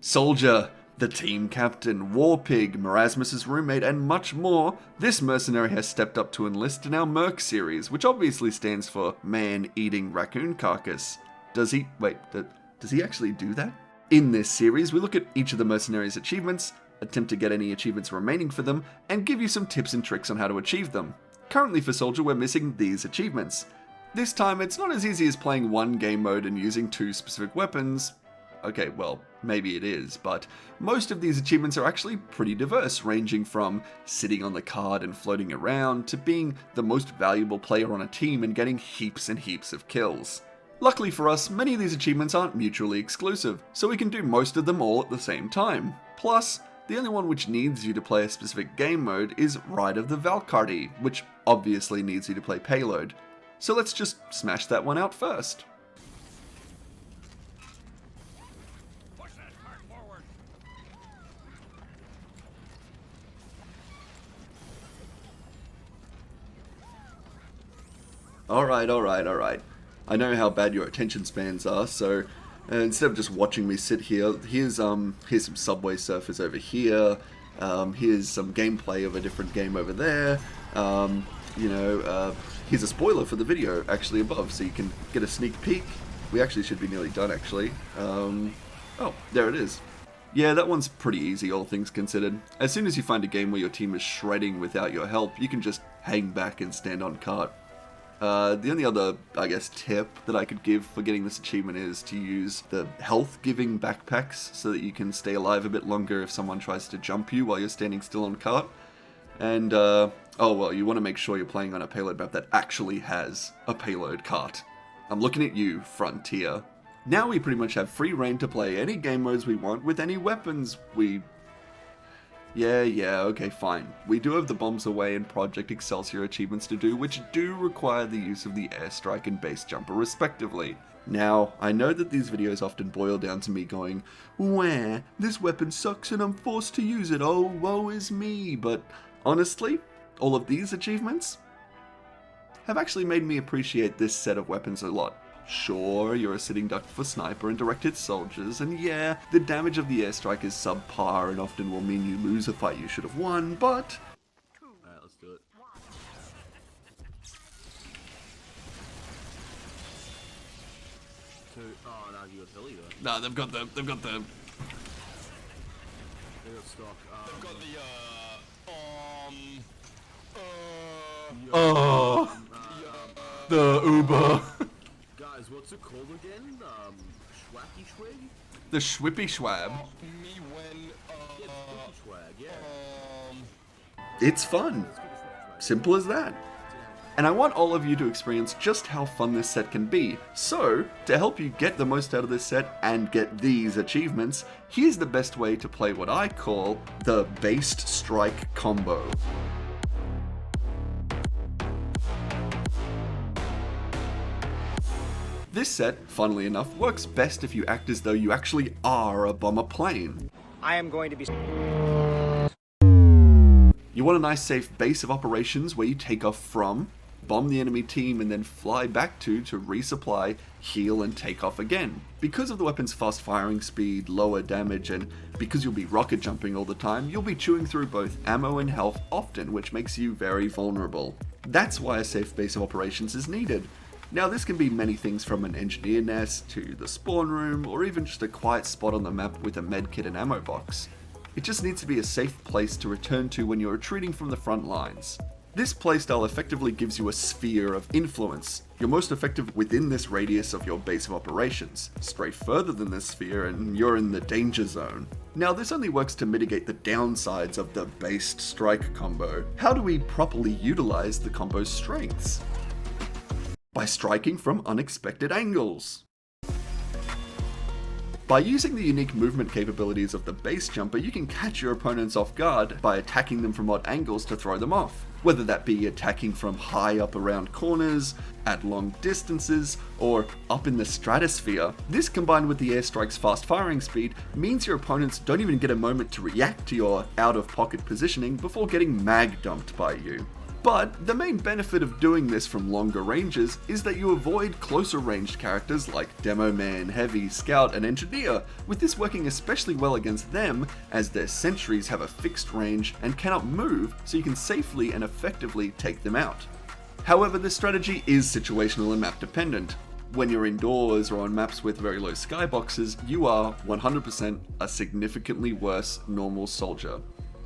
Soldier, the team captain, war pig, Merasmus's roommate, and much more, this mercenary has stepped up to enlist in our M.E.R.C series, which obviously stands for Man-Eating Raccoon Carcass. Does he actually do that? In this series, we look at each of the mercenaries' achievements, attempt to get any achievements remaining for them, and give you some tips and tricks on how to achieve them. Currently for Soldier, we're missing these achievements. This time, it's not as easy as playing one game mode and using two specific weapons. Okay, well, maybe it is, but most of these achievements are actually pretty diverse, ranging from sitting on the card and floating around to being the most valuable player on a team and getting heaps and heaps of kills. Luckily for us, many of these achievements aren't mutually exclusive, so we can do most of them all at the same time. Plus, the only one which needs you to play a specific game mode is Ride of the Valkyrie, which obviously needs you to play Payload. So let's just smash that one out first. Alright. I know how bad your attention spans are, so instead of just watching me sit here, here's some Subway Surfers over here, here's some gameplay of a different game over there, here's a spoiler for the video actually above, so you can get a sneak peek. We actually should be nearly done actually. Oh, there it is. Yeah, that one's pretty easy, all things considered. As soon as you find a game where your team is shredding without your help, you can just hang back and stand on cart. The only other, I guess, tip that I could give for getting this achievement is to use the health-giving backpacks so that you can stay alive a bit longer if someone tries to jump you while you're standing still on cart. And, you want to make sure you're playing on a payload map that actually has a payload cart. I'm looking at you, Frontier. Now we pretty much have free reign to play any game modes we want with any weapons we... Yeah, okay, fine. We do have the Bombs Away and Project Excelsior achievements to do, which do require the use of the airstrike and base jumper respectively. Now, I know that these videos often boil down to me going, "Wah, this weapon sucks and I'm forced to use it, oh, woe is me," but honestly, all of these achievements have actually made me appreciate this set of weapons a lot. Sure, you're a sitting duck for sniper and direct hit soldiers, and yeah, the damage of the airstrike is subpar and often will mean you lose a fight you should have won, but... Alright, let's do it. Oh, no, you got Billy though. Nah, they've got They got stock. they've got the Uber. Guys, what's it called again? Schwacky Schwag? The Schwippy Schwab. It's fun. Simple as that. And I want all of you to experience just how fun this set can be. So, to help you get the most out of this set and get these achievements, here's the best way to play what I call the based strike combo. This set, funnily enough, works best if you act as though you actually are a bomber plane. I am going to be... You want a nice safe base of operations where you take off from, bomb the enemy team and then fly back to resupply, heal and take off again. Because of the weapon's fast firing speed, lower damage, and because you'll be rocket jumping all the time, you'll be chewing through both ammo and health often, which makes you very vulnerable. That's why a safe base of operations is needed. Now this can be many things from an engineer nest to the spawn room or even just a quiet spot on the map with a medkit and ammo box. It just needs to be a safe place to return to when you're retreating from the front lines. This playstyle effectively gives you a sphere of influence. You're most effective within this radius of your base of operations. Stray further than this sphere and you're in the danger zone. Now this only works to mitigate the downsides of the based strike combo. How do we properly utilize the combo's strengths? By striking from unexpected angles. By using the unique movement capabilities of the base jumper, you can catch your opponents off guard by attacking them from odd angles to throw them off. Whether that be attacking from high up around corners, at long distances, or up in the stratosphere. This combined with the airstrike's fast firing speed means your opponents don't even get a moment to react to your out of pocket positioning before getting mag dumped by you. But the main benefit of doing this from longer ranges is that you avoid closer ranged characters like Demo Man, Heavy, Scout, and Engineer, with this working especially well against them as their sentries have a fixed range and cannot move, so you can safely and effectively take them out. However, this strategy is situational and map dependent. When you're indoors or on maps with very low skyboxes, you are 100% a significantly worse normal soldier.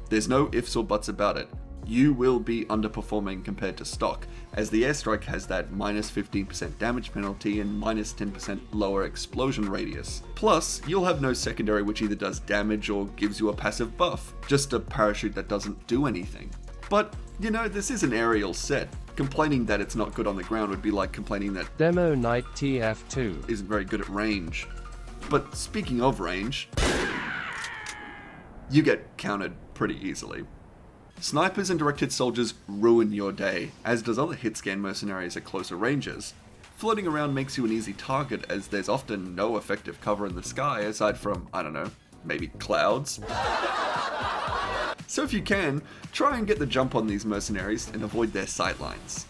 There's no ifs or buts about it. You will be underperforming compared to stock, as the airstrike has that minus 15% damage penalty and minus 10% lower explosion radius. Plus, you'll have no secondary which either does damage or gives you a passive buff, just a parachute that doesn't do anything. But, you know, this is an aerial set. Complaining that it's not good on the ground would be like complaining that Demo Knight TF2 isn't very good at range. But speaking of range, you get countered pretty easily. Snipers and direct hit soldiers ruin your day, as does other hit scan mercenaries at closer ranges. Floating around makes you an easy target as there's often no effective cover in the sky aside from, I don't know, maybe clouds. So if you can, try and get the jump on these mercenaries and avoid their sightlines.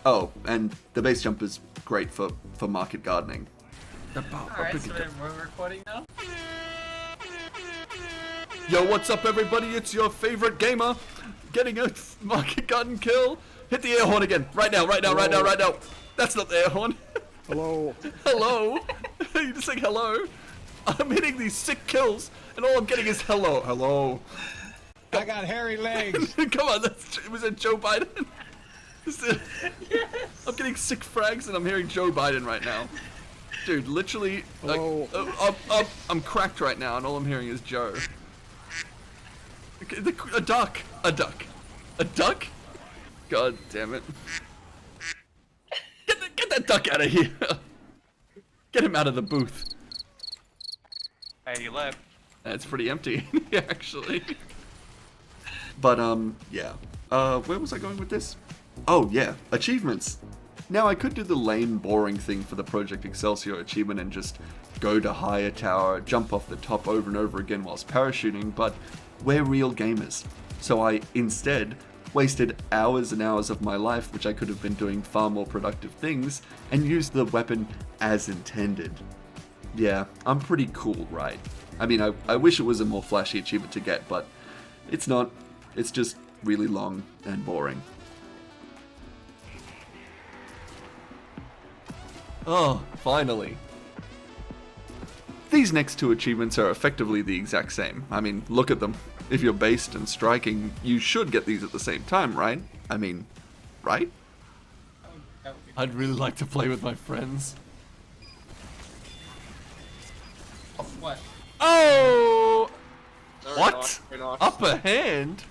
Oh, and the base jump is great for market gardening. Alright, so we're recording now? Yo, what's up everybody? It's your favorite gamer getting a market garden kill. Hit the air horn again. Right now. That's not the air horn. Hello. Hello? You just saying hello? I'm hitting these sick kills and all I'm getting is hello. Hello. I got hairy legs. Come on, was it Joe Biden? Yes. I'm getting sick frags and I'm hearing Joe Biden right now. Dude, literally, like, I'm cracked right now and all I'm hearing is Joe. A duck. God damn it. Get that duck out of here. Get him out of the booth. Hey, you left. That's pretty empty, actually. But, yeah. Where was I going with this? Oh, yeah. Achievements. Now, I could do the lame, boring thing for the Project Excelsior achievement and just go to higher tower, jump off the top over and over again whilst parachuting, but we're real gamers. So I, instead, wasted hours and hours of my life, which I could have been doing far more productive things, and used the weapon as intended. Yeah, I'm pretty cool, right? I mean, I wish it was a more flashy achievement to get, but it's not. It's just really long and boring. Oh, finally. These next two achievements are effectively the exact same. I mean, look at them. If you're based and striking, you should get these at the same time, right? I mean, right? I'd really like to play with my friends. What? Oh! No, What? we're not. Upper hand?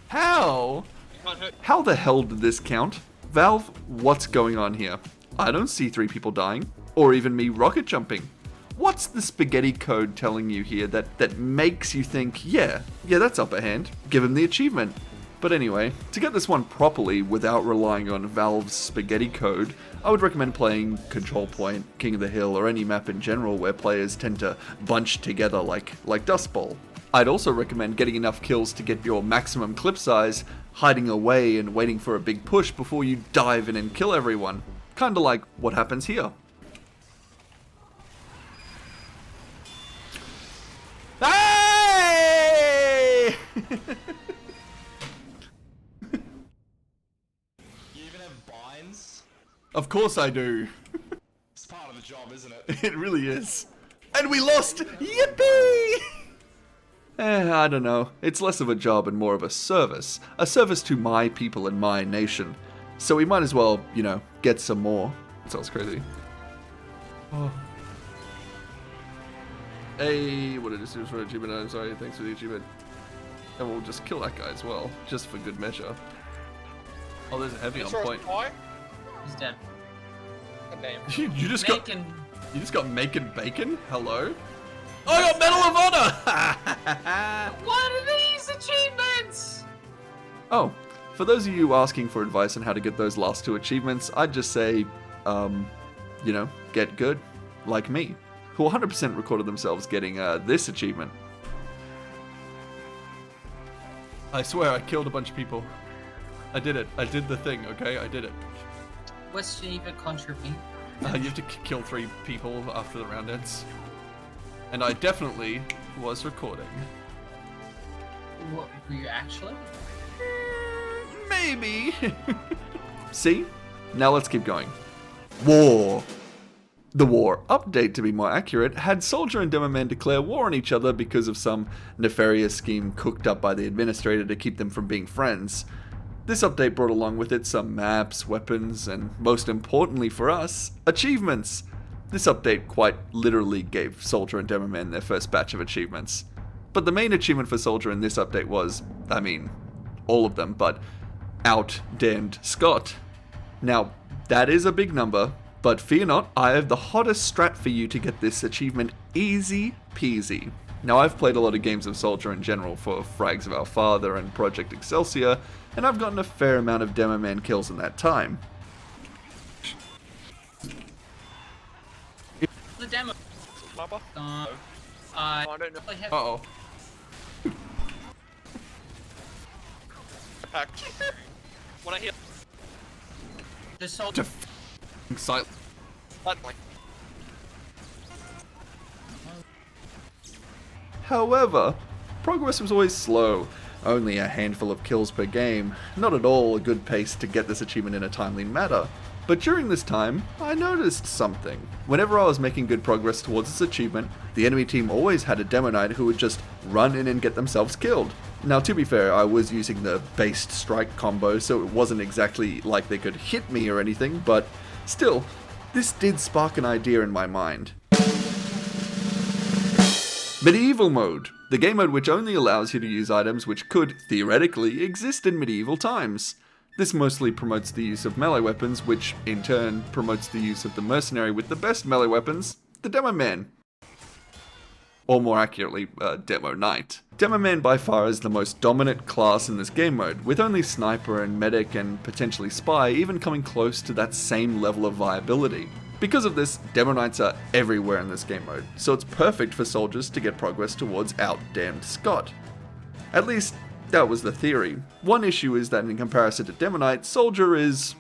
How? You can't hurt. How the hell did this count? Valve, what's going on here? I don't see 3 people dying, or even me rocket jumping. What's the spaghetti code telling you here that makes you think, yeah, that's upper hand, give him the achievement? But anyway, to get this one properly without relying on Valve's spaghetti code, I would recommend playing Control Point, King of the Hill, or any map in general where players tend to bunch together like Dust Bowl. I'd also recommend getting enough kills to get your maximum clip size, hiding away and waiting for a big push before you dive in and kill everyone. Kinda like what happens here. Hey! You even have binds? Of course I do. It's part of the job, isn't it? It really is. And we lost! Yippee! I don't know. It's less of a job and more of a service. A service to my people and my nation. So we might as well, you know, get some more. That sounds crazy. Oh. Hey, what did this do for an achievement? I'm sorry, thanks for the achievement. And we'll just kill that guy as well, just for good measure. Oh, there's a heavy on point. He's dead. God damn. You just Bacon. You just got Macon Bacon? Hello? Oh, I got Medal of Honor! What are these achievements? Oh, for those of you asking for advice on how to get those last 2 achievements, I'd just say, you know, get good, like me, who 100% recorded themselves getting this achievement. I swear I killed a bunch of people. I did it. I did the thing, okay? I did it. West Geneva contribute. You have to kill 3 people after the round ends. And I definitely was recording. What, were you actually? Maybe. See? Now let's keep going. War. The war update, to be more accurate, had Soldier and Demoman declare war on each other because of some nefarious scheme cooked up by the administrator to keep them from being friends. This update brought along with it some maps, weapons, and most importantly for us, achievements. This update quite literally gave Soldier and Demoman their first batch of achievements. But the main achievement for Soldier in this update was, I mean, all of them, but out-damned Scott. Now, that is a big number, but fear not, I have the hottest strat for you to get this achievement easy peasy. Now, I've played a lot of games of Soldier in general for Frags of Our Father and Project Excelsior, and I've gotten a fair amount of Demoman kills in that time. The demo. Flubber? I don't know. have Uh-oh. Pack. When I hear the soldier. Silent. suddenly. However, progress was always slow, only a handful of kills per game, not at all a good pace to get this achievement in a timely manner. But during this time, I noticed something. Whenever I was making good progress towards this achievement, the enemy team always had a Demo Knight who would just run in and get themselves killed. Now, to be fair, I was using the B.A.S.E.D strike combo, so it wasn't exactly like they could hit me or anything, but still, this did spark an idea in my mind. Medieval mode, the game mode which only allows you to use items which could, theoretically, exist in medieval times. This mostly promotes the use of melee weapons, which in turn promotes the use of the mercenary with the best melee weapons, the Demo Man. Or more accurately, Demo Knight. Demo Man by far is the most dominant class in this game mode, with only Sniper and Medic and potentially Spy even coming close to that same level of viability. Because of this, Demo Knights are everywhere in this game mode, so it's perfect for soldiers to get progress towards out-damned Scott. At least, that was the theory. One issue is that in comparison to Demo Knight, Soldier is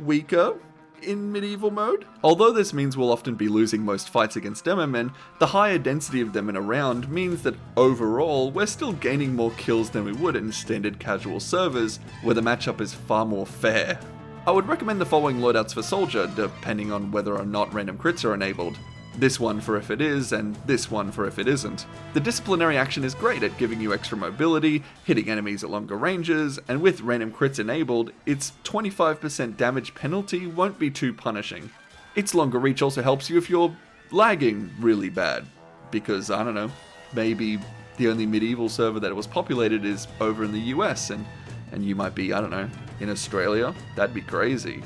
weaker in medieval mode. Although this means we'll often be losing most fights against Demo Men, the higher density of them in a round means that overall, we're still gaining more kills than we would in standard casual servers, where the matchup is far more fair. I would recommend the following loadouts for Soldier, depending on whether or not random crits are enabled. This one for if it is, and this one for if it isn't. The disciplinary action is great at giving you extra mobility, hitting enemies at longer ranges, and with random crits enabled, its 25% damage penalty won't be too punishing. Its longer reach also helps you if you're lagging really bad, because, I don't know, maybe the only medieval server that was populated is over in the US, and you might be, I don't know, in Australia. That'd be crazy.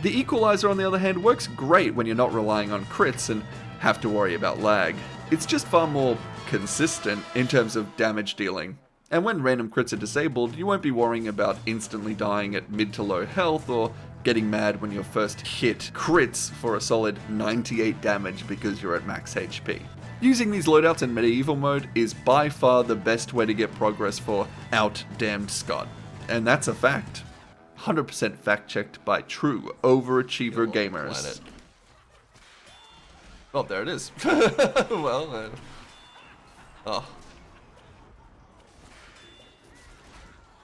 The equalizer, on the other hand, works great when you're not relying on crits and have to worry about lag. It's just far more consistent in terms of damage dealing. And when random crits are disabled, you won't be worrying about instantly dying at mid to low health or getting mad when your first hit crits for a solid 98 damage because you're at max HP. Using these loadouts in medieval mode is by far the best way to get progress for out-damned Scott. And that's a fact. 100% fact-checked by true overachiever gamers. Planet. Oh, there it is. Well, oh.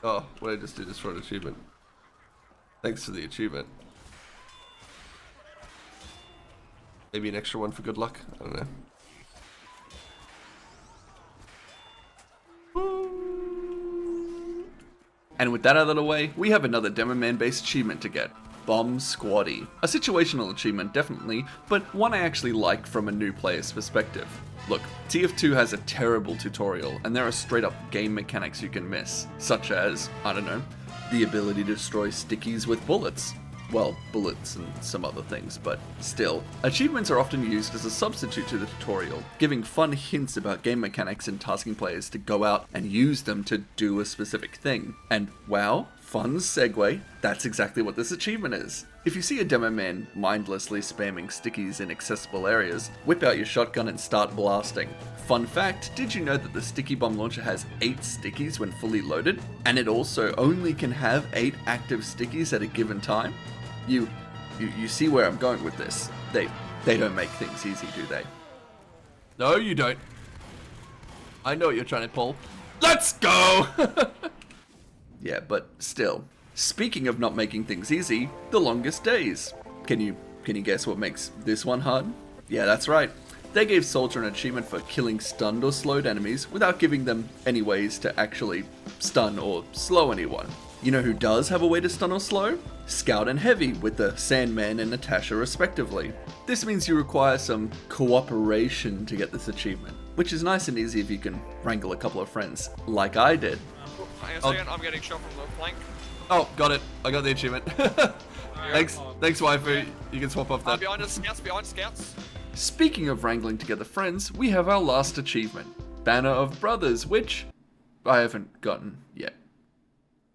Oh, what did I just do? Just for an achievement. Thanks for the achievement. Maybe an extra one for good luck? I don't know. And with that out of the way, we have another Demo Man based achievement to get. Bomb Squaddy. A situational achievement, definitely, but one I actually like from a new player's perspective. Look, TF2 has a terrible tutorial, and there are straight up game mechanics you can miss, such as, I don't know, the ability to destroy stickies with bullets. Well, bullets and some other things, but still. Achievements are often used as a substitute to the tutorial, giving fun hints about game mechanics and tasking players to go out and use them to do a specific thing. And wow, fun segue, that's exactly what this achievement is. If you see a demo man mindlessly spamming stickies in accessible areas, whip out your shotgun and start blasting. Fun fact, did you know that the sticky bomb launcher has 8 stickies when fully loaded? And it also only can have 8 active stickies at a given time? You see where I'm going with this. They don't make things easy, do they? No, you don't. I know what you're trying to pull. Let's go! Yeah, but still. Speaking of not making things easy, the longest days. Can you guess what makes this one hard? Yeah, that's right. They gave Soldier an achievement for killing stunned or slowed enemies without giving them any ways to actually stun or slow anyone. You know who does have a way to stun or slow? Scout and Heavy with the Sandman and Natasha respectively. This means you require some cooperation to get this achievement, which is nice and easy if you can wrangle a couple of friends, like I did. Hang on a second, I'm getting shot from the flank. Oh, got it. I got the achievement. Thanks, waifu. You can swap off that. Behind scouts. Speaking of wrangling together friends, we have our last achievement, Banner of Brothers, which I haven't gotten yet.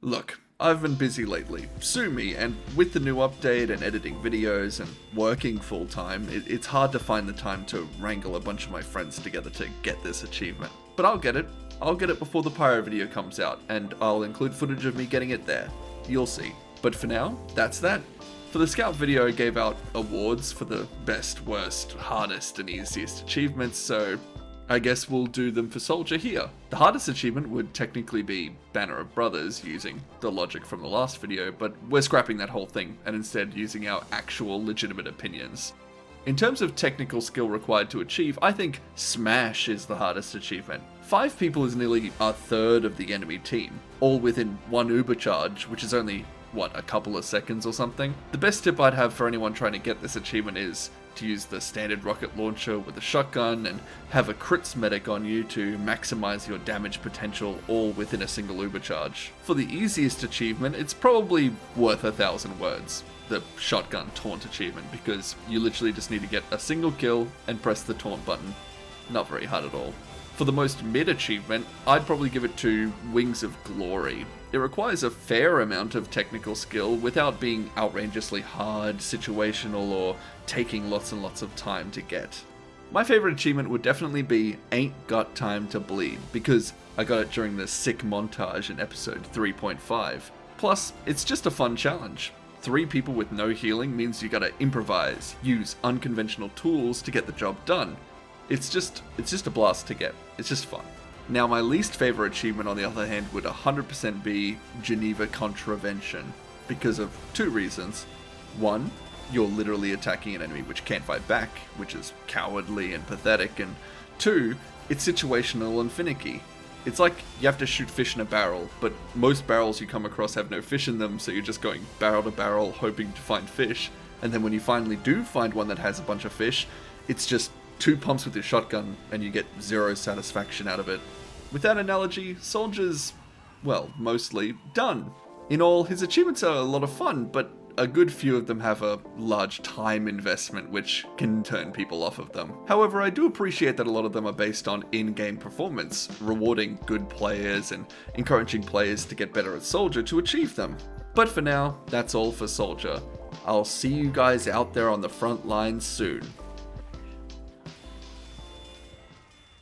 Look, I've been busy lately, sue me, and with the new update and editing videos and working full time, it's hard to find the time to wrangle a bunch of my friends together to get this achievement. But I'll get it. I'll get it before the pyro video comes out, and I'll include footage of me getting it there. You'll see. But for now, that's that. For the Scout video, I gave out awards for the best, worst, hardest, and easiest achievements, so I guess we'll do them for Soldier here. The hardest achievement would technically be Banner of Brothers, using the logic from the last video, but we're scrapping that whole thing and instead using our actual legitimate opinions. In terms of technical skill required to achieve, I think Smash is the hardest achievement. 5 people is nearly a third of the enemy team, all within one uber charge, which is only, what, a couple of seconds or something? The best tip I'd have for anyone trying to get this achievement is to use the standard rocket launcher with a shotgun and have a crits medic on you to maximize your damage potential all within a single uber charge. For the easiest achievement, it's probably worth 1,000 words. The shotgun taunt achievement, because you literally just need to get a single kill and press the taunt button. Not very hard at all. For the most mid achievement, I'd probably give it to Wings of Glory. It requires a fair amount of technical skill without being outrageously hard, situational, or taking lots and lots of time to get. My favorite achievement would definitely be Ain't Got Time to Bleed, because I got it during the sick montage in episode 3.5. Plus, it's just a fun challenge. 3 people with no healing means you gotta improvise, use unconventional tools to get the job done. It's just a blast to get. It's just fun. Now, my least favorite achievement, on the other hand, would 100% be Geneva Contravention, because of 2 reasons. 1, you're literally attacking an enemy which can't fight back, which is cowardly and pathetic, and 2, it's situational and finicky. It's like you have to shoot fish in a barrel, but most barrels you come across have no fish in them, so you're just going barrel to barrel hoping to find fish, and then when you finally do find one that has a bunch of fish, it's just 2 pumps with your shotgun and you get 0 satisfaction out of it. With that analogy, Soldier's, well, mostly done. In all, his achievements are a lot of fun, but a good few of them have a large time investment which can turn people off of them. However, I do appreciate that a lot of them are based on in-game performance, rewarding good players and encouraging players to get better at Soldier to achieve them. But for now, that's all for Soldier. I'll see you guys out there on the front lines soon.